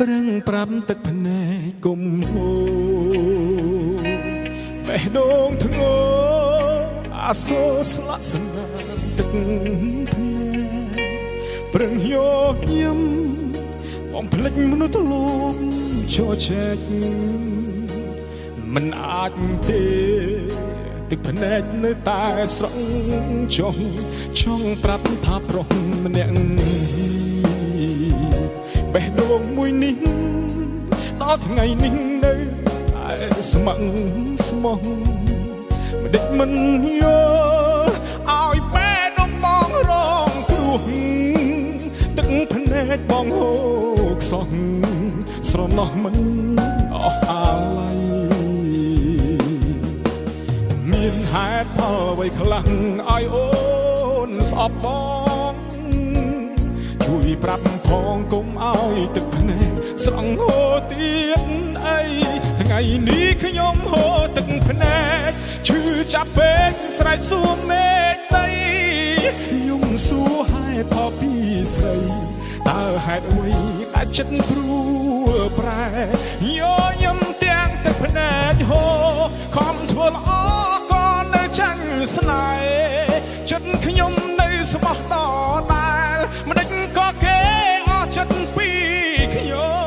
ប្រឹងប្រាប់ទឹកភ្នែកគុំហូបេះដូងធ្ងោអាសូរស្លាក់ស្នាមទឹកភ្នែកប្រឹងយកញឹមបំភ្លេចមនុស្សទលោមជោជែកមិនអាចទេទឹកភ្នែកនៅតែស្រង់ចង់ប្រាប់ថាប្រុសម្នាក់បេះដូងមួយនេះដល់ថ្ងៃនេះនៅតែស្មឹងស្មោះមិនដេចមិនយកឲ្យបេះដូងបងរងគ្រោះទឹកភ្នែកបងហូរខ្សោះស្រណោះមិនអស់អាល័យមានហេតុផលអ្វីខ្លះឲ្យអូនស្អប់បងជួយប្រាប់ផងកុំឲ្យទឹកភ្នែកស្រង់ហូរទៀតអីថ្ងៃនេះខ្ញុំហូរទឹកភ្នែកឈឺចាប់ពេកស្រែកសួរមេឃដីយំសួរហេតុផលពីស្រីតើហេតុអ្វីដែលចិត្តព្រួយប្រែយកញឹមទាំងទឹកភ្នែកហូរខំធ្វើល្អក៏នៅចាញ់ស្នេហ៍ចិត្តខ្ញុំនៅស្មោះដដែលមិនដេចក៏គេអស់ចិត្តពីខ្ញុំ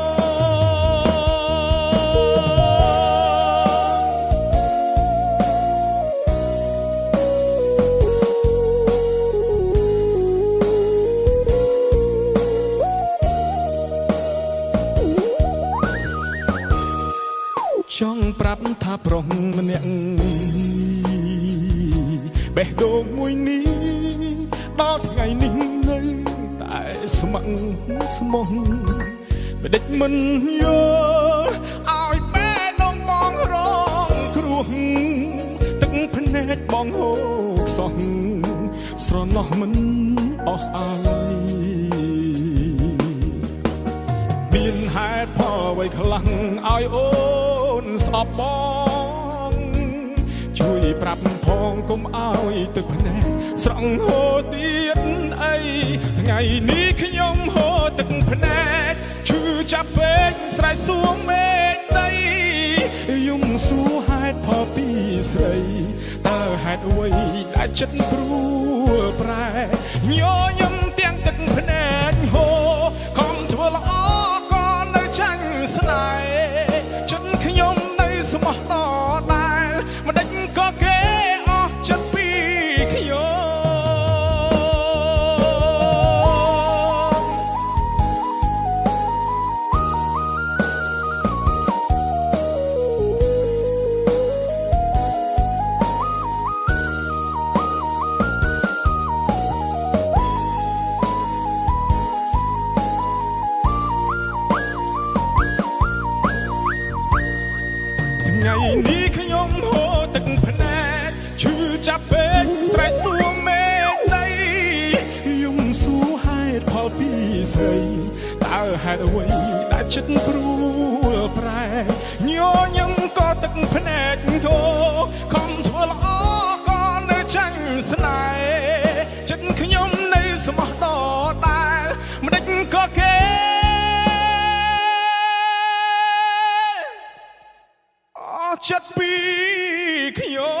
ចង់ប្រាប់ថាប្រុសម្នាក់បេះដូងមួយនេះដល់ថ្ងៃនេះនៅតែស្មឹងស្មោះមិនដេចមិនយកឲ្យបេះដូងបងរងគ្រោះទឹកភ្នែកបងហូរខ្សោះស្រណោះមិនអស់អាល័យមានហេតុផលអ្វីខ្លះឲ្យអូនស្អប់បងជួយប្រាប់ផងកុំឲ្យទឹកភ្នែកស្រង់ហូរទៀតអីថ្ងៃនេះខ្ញុំហូរទឹកភ្នែកឈឺចាប់ពេកស្រែកសួរមេឃដីយំសួរហេតុផលពីស្រីតើហេតុអ្វីដែលចិត្តព្រួយប្រែញញឹមទាំងទឹកភ្នែកហូរខំធ្វើល្អក៏នៅចាញ់ស្នេហ៍ចិត្តខ្ញុំនៅស្មោះដដែលមិនដេចក៏គេអស់ចិត្តពីខ្ញុំថ្ងៃនេះខ្ញុំហូរទឹកភ្នែកឈឺចាប់ពេកស្រែកសួរមេឃដីយំសួរហេតុផលពីស្រីតើហេតុអ្វីដែលចិត្តព្រួយប្រែញញឹមក៏ទឹកភ្នែកហូរខំធ្វើល្អក៏នៅចាញ់ស្នេហ៍ចិត្តខ្ញុំនៅស្មោះដដែលមិនដេចក៏គេចិត្តពីខ្ញុំ